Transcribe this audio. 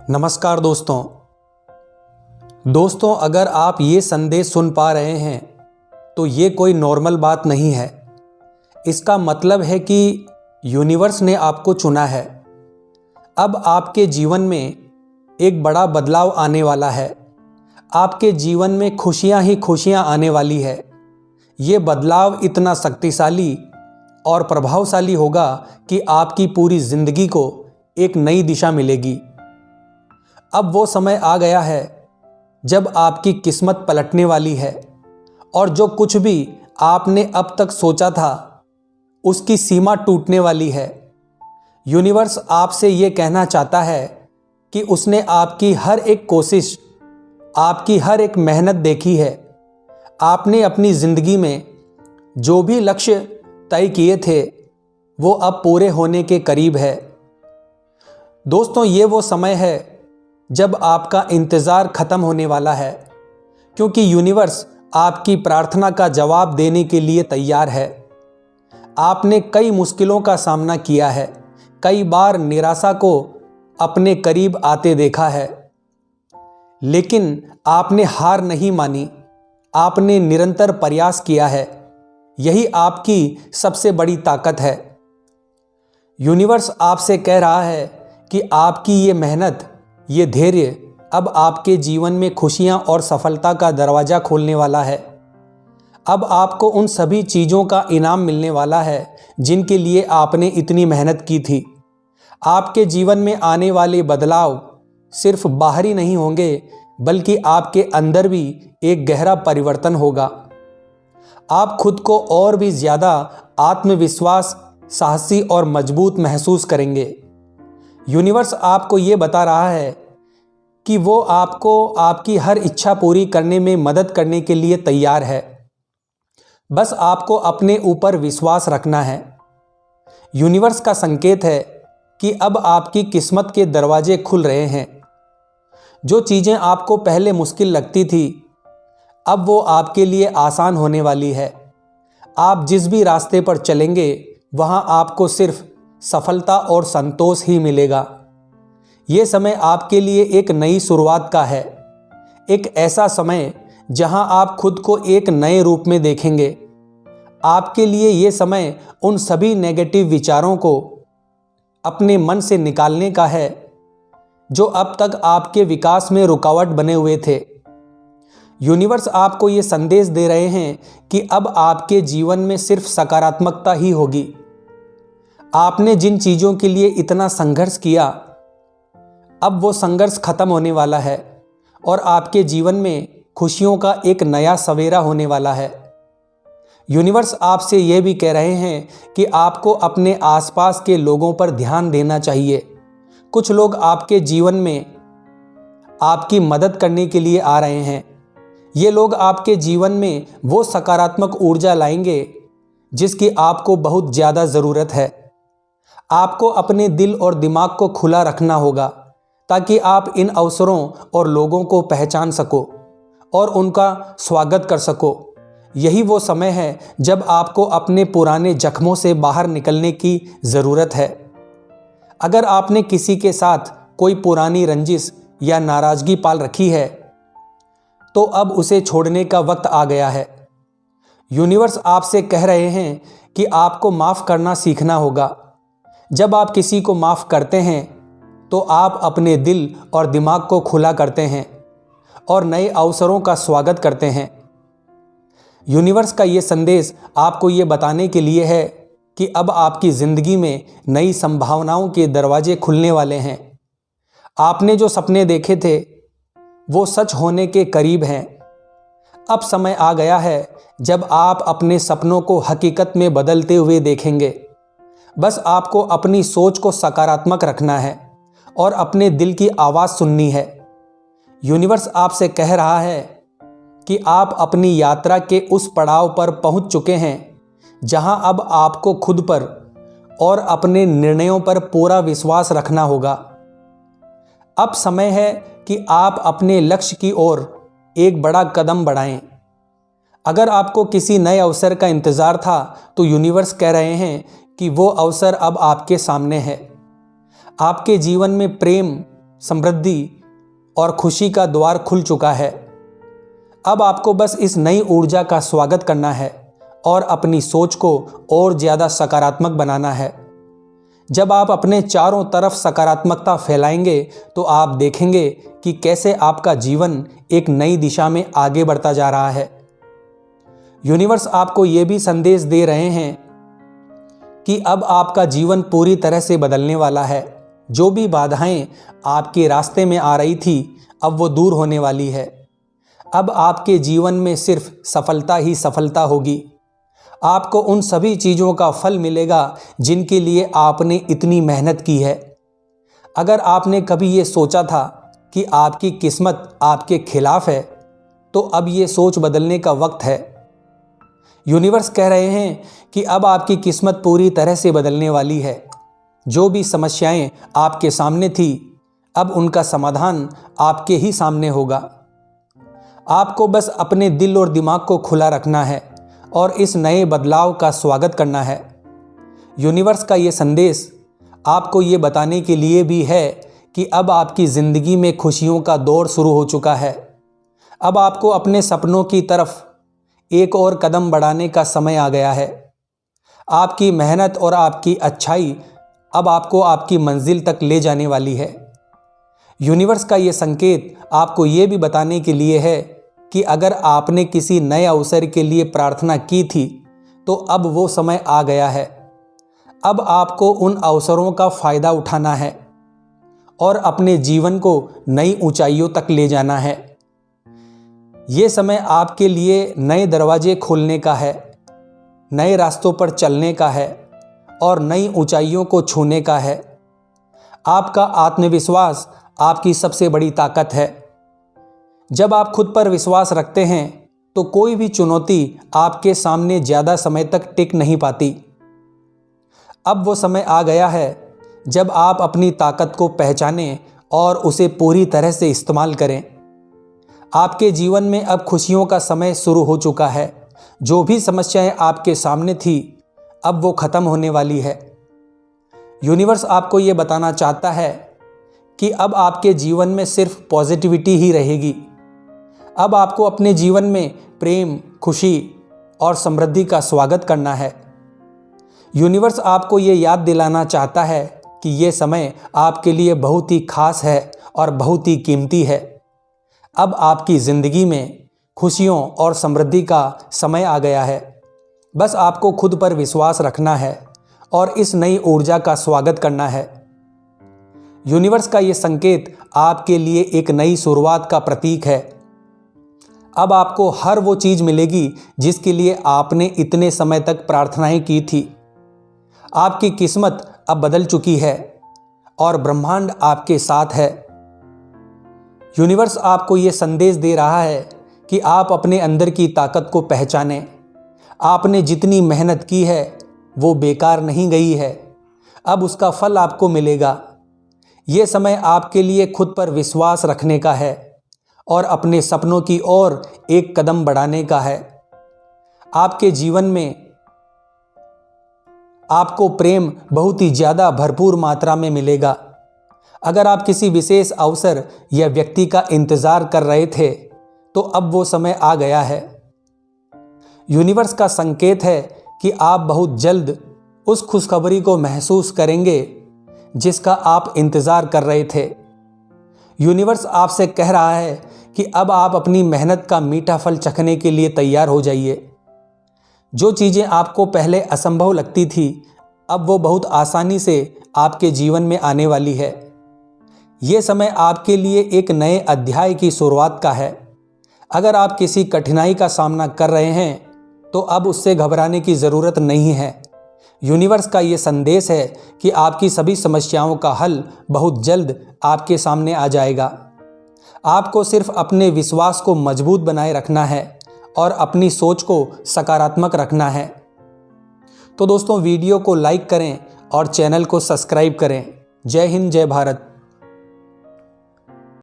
नमस्कार दोस्तों, अगर आप ये संदेश सुन पा रहे हैं तो ये कोई नॉर्मल बात नहीं है। इसका मतलब है कि यूनिवर्स ने आपको चुना है। अब आपके जीवन में एक बड़ा बदलाव आने वाला है। आपके जीवन में खुशियां ही खुशियां आने वाली है। ये बदलाव इतना शक्तिशाली और प्रभावशाली होगा कि आपकी पूरी जिंदगी को एक नई दिशा मिलेगी। अब वो समय आ गया है जब आपकी किस्मत पलटने वाली है और जो कुछ भी आपने अब तक सोचा था उसकी सीमा टूटने वाली है। यूनिवर्स आपसे ये कहना चाहता है कि उसने आपकी हर एक कोशिश, आपकी हर एक मेहनत देखी है। आपने अपनी ज़िंदगी में जो भी लक्ष्य तय किए थे वो अब पूरे होने के करीब है। दोस्तों, ये वो समय है जब आपका इंतज़ार ख़त्म होने वाला है, क्योंकि यूनिवर्स आपकी प्रार्थना का जवाब देने के लिए तैयार है। आपने कई मुश्किलों का सामना किया है, कई बार निराशा को अपने करीब आते देखा है, लेकिन आपने हार नहीं मानी। आपने निरंतर प्रयास किया है। यही आपकी सबसे बड़ी ताकत है। यूनिवर्स आपसे कह रहा है कि आपकी ये मेहनत, ये धैर्य अब आपके जीवन में खुशियां और सफलता का दरवाज़ा खोलने वाला है। अब आपको उन सभी चीज़ों का इनाम मिलने वाला है जिनके लिए आपने इतनी मेहनत की थी। आपके जीवन में आने वाले बदलाव सिर्फ बाहरी नहीं होंगे, बल्कि आपके अंदर भी एक गहरा परिवर्तन होगा। आप खुद को और भी ज़्यादा आत्मविश्वास, साहसी और मजबूत महसूस करेंगे। यूनिवर्स आपको ये बता रहा है कि वो आपको आपकी हर इच्छा पूरी करने में मदद करने के लिए तैयार है। बस आपको अपने ऊपर विश्वास रखना है। यूनिवर्स का संकेत है कि अब आपकी किस्मत के दरवाजे खुल रहे हैं। जो चीज़ें आपको पहले मुश्किल लगती थी, अब वो आपके लिए आसान होने वाली है। आप जिस भी रास्ते पर चलेंगे वहाँ आपको सिर्फ सफलता और संतोष ही मिलेगा। ये समय आपके लिए एक नई शुरुआत का है, एक ऐसा समय जहां आप खुद को एक नए रूप में देखेंगे। आपके लिए ये समय उन सभी नेगेटिव विचारों को अपने मन से निकालने का है जो अब तक आपके विकास में रुकावट बने हुए थे। यूनिवर्स आपको ये संदेश दे रहे हैं कि अब आपके जीवन में सिर्फ सकारात्मकता ही होगी। आपने जिन चीज़ों के लिए इतना संघर्ष किया, अब वो संघर्ष खत्म होने वाला है और आपके जीवन में खुशियों का एक नया सवेरा होने वाला है। यूनिवर्स आपसे ये भी कह रहे हैं कि आपको अपने आसपास के लोगों पर ध्यान देना चाहिए। कुछ लोग आपके जीवन में आपकी मदद करने के लिए आ रहे हैं। ये लोग आपके जीवन में वो सकारात्मक ऊर्जा लाएंगे जिसकी आपको बहुत ज़्यादा ज़रूरत है। आपको अपने दिल और दिमाग को खुला रखना होगा ताकि आप इन अवसरों और लोगों को पहचान सको और उनका स्वागत कर सको। यही वो समय है जब आपको अपने पुराने जख्मों से बाहर निकलने की ज़रूरत है। अगर आपने किसी के साथ कोई पुरानी रंजिश या नाराज़गी पाल रखी है तो अब उसे छोड़ने का वक्त आ गया है। यूनिवर्स आपसे कह रहे हैं कि आपको माफ़ करना सीखना होगा। जब आप किसी को माफ़ करते हैं तो आप अपने दिल और दिमाग को खुला करते हैं और नए अवसरों का स्वागत करते हैं। यूनिवर्स का ये संदेश आपको ये बताने के लिए है कि अब आपकी ज़िंदगी में नई संभावनाओं के दरवाजे खुलने वाले हैं। आपने जो सपने देखे थे वो सच होने के करीब हैं। अब समय आ गया है जब आप अपने सपनों को हकीकत में बदलते हुए देखेंगे। बस आपको अपनी सोच को सकारात्मक रखना है और अपने दिल की आवाज़ सुननी है। यूनिवर्स आपसे कह रहा है कि आप अपनी यात्रा के उस पड़ाव पर पहुंच चुके हैं जहां अब आपको खुद पर और अपने निर्णयों पर पूरा विश्वास रखना होगा। अब समय है कि आप अपने लक्ष्य की ओर एक बड़ा कदम बढ़ाएं। अगर आपको किसी नए अवसर का इंतज़ार था तो यूनिवर्स कह रहे हैं कि वो अवसर अब आपके सामने है। आपके जीवन में प्रेम, समृद्धि और खुशी का द्वार खुल चुका है। अब आपको बस इस नई ऊर्जा का स्वागत करना है और अपनी सोच को और ज़्यादा सकारात्मक बनाना है। जब आप अपने चारों तरफ सकारात्मकता फैलाएंगे तो आप देखेंगे कि कैसे आपका जीवन एक नई दिशा में आगे बढ़ता जा रहा है। यूनिवर्स आपको ये भी संदेश दे रहे हैं कि अब आपका जीवन पूरी तरह से बदलने वाला है। जो भी बाधाएं आपके रास्ते में आ रही थी, अब वो दूर होने वाली है। अब आपके जीवन में सिर्फ सफलता ही सफलता होगी। आपको उन सभी चीज़ों का फल मिलेगा जिनके लिए आपने इतनी मेहनत की है। अगर आपने कभी ये सोचा था कि आपकी किस्मत आपके खिलाफ है, तो अब ये सोच बदलने का वक्त है। यूनिवर्स कह रहे हैं कि अब आपकी किस्मत पूरी तरह से बदलने वाली है। जो भी समस्याएं आपके सामने थी, अब उनका समाधान आपके ही सामने होगा। आपको बस अपने दिल और दिमाग को खुला रखना है और इस नए बदलाव का स्वागत करना है। यूनिवर्स का ये संदेश आपको ये बताने के लिए भी है कि अब आपकी ज़िंदगी में खुशियों का दौर शुरू हो चुका है। अब आपको अपने सपनों की तरफ एक और कदम बढ़ाने का समय आ गया है। आपकी मेहनत और आपकी अच्छाई अब आपको आपकी मंजिल तक ले जाने वाली है। यूनिवर्स का ये संकेत आपको ये भी बताने के लिए है कि अगर आपने किसी नए अवसर के लिए प्रार्थना की थी, तो अब वो समय आ गया है। अब आपको उन अवसरों का फ़ायदा उठाना है और अपने जीवन को नई ऊंचाइयों तक ले जाना है। ये समय आपके लिए नए दरवाजे खोलने का है, नए रास्तों पर चलने का है और नई ऊंचाइयों को छूने का है। आपका आत्मविश्वास आपकी सबसे बड़ी ताकत है। जब आप खुद पर विश्वास रखते हैं तो कोई भी चुनौती आपके सामने ज़्यादा समय तक टिक नहीं पाती। अब वो समय आ गया है जब आप अपनी ताकत को पहचानें और उसे पूरी तरह से इस्तेमाल करें। आपके जीवन में अब खुशियों का समय शुरू हो चुका है। जो भी समस्याएं आपके सामने थी, अब वो ख़त्म होने वाली है। यूनिवर्स आपको ये बताना चाहता है कि अब आपके जीवन में सिर्फ पॉजिटिविटी ही रहेगी। अब आपको अपने जीवन में प्रेम, खुशी और समृद्धि का स्वागत करना है। यूनिवर्स आपको ये याद दिलाना चाहता है कि ये समय आपके लिए बहुत ही खास है और बहुत ही कीमती है। अब आपकी ज़िंदगी में खुशियों और समृद्धि का समय आ गया है। बस आपको खुद पर विश्वास रखना है और इस नई ऊर्जा का स्वागत करना है। यूनिवर्स का ये संकेत आपके लिए एक नई शुरुआत का प्रतीक है। अब आपको हर वो चीज़ मिलेगी जिसके लिए आपने इतने समय तक प्रार्थनाएं की थी। आपकी किस्मत अब बदल चुकी है और ब्रह्मांड आपके साथ है। यूनिवर्स आपको ये संदेश दे रहा है कि आप अपने अंदर की ताकत को पहचानें। आपने जितनी मेहनत की है वो बेकार नहीं गई है। अब उसका फल आपको मिलेगा। ये समय आपके लिए खुद पर विश्वास रखने का है और अपने सपनों की ओर एक कदम बढ़ाने का है। आपके जीवन में आपको प्रेम बहुत ही ज़्यादा भरपूर मात्रा में मिलेगा। अगर आप किसी विशेष अवसर या व्यक्ति का इंतज़ार कर रहे थे, तो अब वो समय आ गया है। यूनिवर्स का संकेत है कि आप बहुत जल्द उस खुशखबरी को महसूस करेंगे जिसका आप इंतज़ार कर रहे थे। यूनिवर्स आपसे कह रहा है कि अब आप अपनी मेहनत का मीठा फल चखने के लिए तैयार हो जाइए। जो चीज़ें आपको पहले असंभव लगती थी, अब वो बहुत आसानी से आपके जीवन में आने वाली है। ये समय आपके लिए एक नए अध्याय की शुरुआत का है। अगर आप किसी कठिनाई का सामना कर रहे हैं, तो अब उससे घबराने की ज़रूरत नहीं है। यूनिवर्स का ये संदेश है कि आपकी सभी समस्याओं का हल बहुत जल्द आपके सामने आ जाएगा। आपको सिर्फ अपने विश्वास को मजबूत बनाए रखना है और अपनी सोच को सकारात्मक रखना है। तो दोस्तों, वीडियो को लाइक करें और चैनल को सब्सक्राइब करें। जय हिंद, जय भारत।